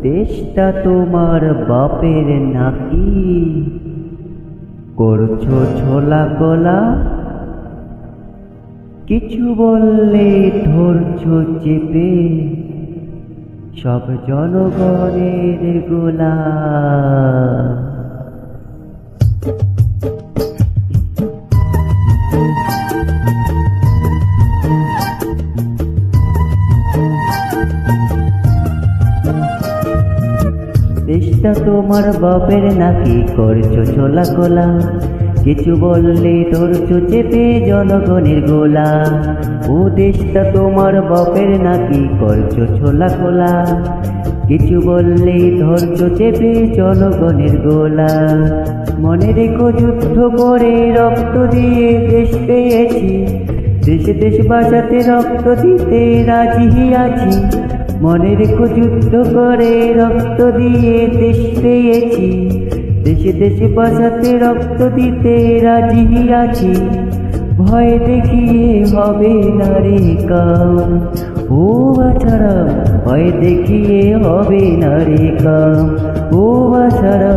দেশটা তোমার বাপের নাকি? করছো ছোলা গোলা, কিছু বললে ধরছো চেপে, সব জনগণের গোলা। দেশটা তোমার বাপের নাকি? করছো ছোলা কোলা, কিছু বললে ধরছো চেপে জনগণের গোলা। ও দেশটা তোমার বাপের নাকি? করছো ছোলা কোলা, কিছু বললে ধরছো চেপে জনগণের গোলা। মনে রেখো যুদ্ধ করে রক্ত দিয়ে দেশ পেয়েছি, দেশে দেশ বাঁচাতে রক্ত দিতে রাজি আছি। মনে রেখো যুদ্ধ করে রক্ত দিয়ে দেশ পেয়েছি, দেশে দেশে বাঁচাতে রক্ত দিতে রাজি আছি। ভয় দেখিয়ে হবে না রে কাম, ও বাছারা ভয় দেখিয়ে হবে না রে কাম, ও বাছারা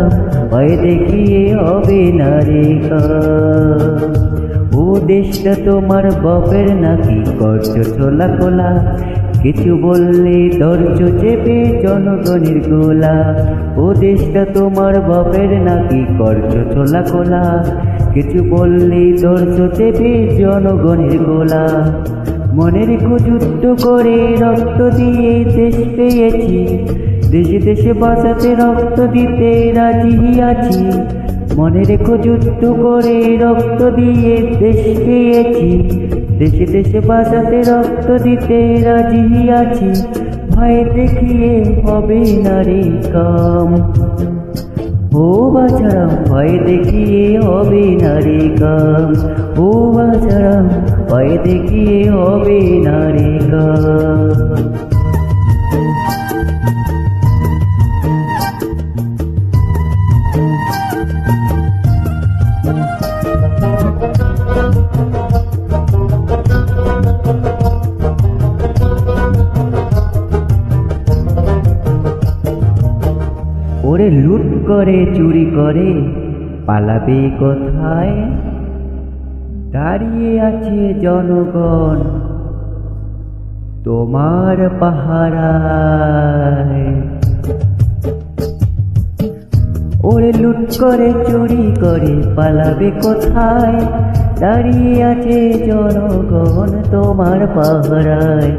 ভয় দেখিয়ে হবে না রে কাম। ও দেশটা তোমার বাপের নাকি? করছো ছোলা কোলা, কিছু বললে ধরছো চেপে জনগণের গোলা। ও দেশটা তোমার বাপের নাকি? করছো ছোলা কোলা, কিছু বললে ধরছো চেপে জনগণের গোলা। মনে রেখো যুদ্ধ করে রক্ত দিয়ে দেশ পেয়েছি, দেশে দেশে বাঁচাতে রক্ত দিতে রাজি আছি। মনে রেখো যুদ্ধ করে রক্ত দিয়ে দেশ পেয়েছি, দেশে দেশে বাঁচাতে রক্ত দিতে রাজি আছি। ভয় দেখিয়ে হবে না রে কাম, ও বাছারা ভয় দেখিয়ে হবে না রে কাম, ও বাছারা ভয় দেখিয়ে হবে না রে কাম। ওরে লুট করে চুরি করে পালাবে কোথায়? দাঁড়িয়ে আছে জনগণ তোমার পাহারায়। ওরে লুট করে চুরি করে পালাবে কোথায়? দাঁড়িয়ে আছে জনগণ তোমার পাহারায়।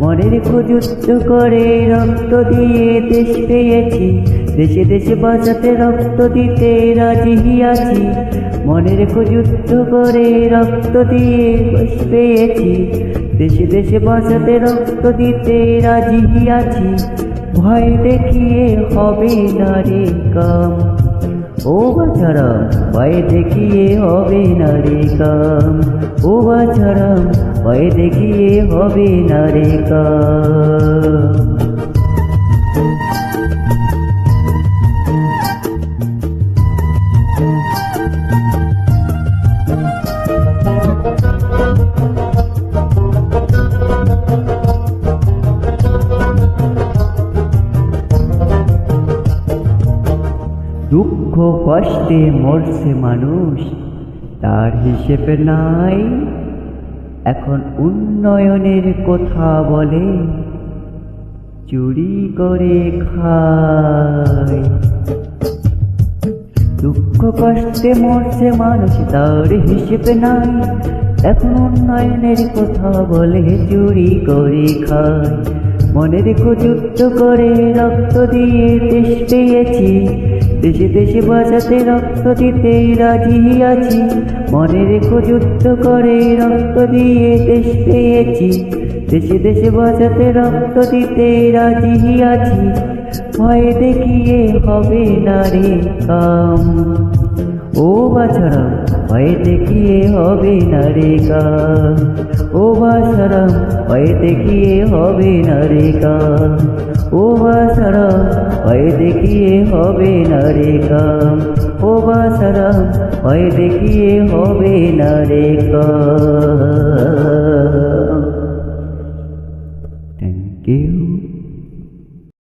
মনে রেখো যুদ্ধ করে রক্ত দিয়ে দেশ পেয়েছি, দেশে দেশে বাঁচাতে রক্ত দিতে রাজি আছি। মনে রেখো যুদ্ধ করে রক্ত দিয়ে দেশ পেয়েছি, দেশে দেশে বাঁচাতে রক্ত দিতে রাজি আছি। ভয় দেখিয়ে হবে না রে কাম, ও বাছারা ভয় দেখিয়ে হবে না রে কাম, ও বাছারা ভয় দেখিয়ে হবে না রে কাম। দুঃখ কষ্টে মরছে মানুষ, তার হিসেব নাই। এখন উন্নয়নের কথা বলে, চুরি করে খায়। দুঃখ কষ্টে মরছে মানুষ, তার হিসেব নাই। এখন উন্নয়নের কথা বলে, চুরি করে খায়। মনে রেখো যুদ্ধ করে রক্ত দিয়ে দেশ পেয়েছি, দেশে দেশে বাঁচাতে রক্ত দিতে রাজি আছি। মনে রেখো যুদ্ধ করে রক্ত দিয়ে দেশ পেয়েছি, দেশে দেশে বাঁচাতে রক্ত দিতে রাজি আছি। ভয় দেখিয়ে হবে না রে কাম, ও বাছারা ভয় দেখিয়ে হবে না রে কাম, ও বাছারা ভয় দেখিয়ে হবে না রে কাম, ও বাছারা ভয় দেখিয়ে হবে না রে কাম, ও বাছারা ভয় দেখিয়ে হবে না রে কাম। Thank you.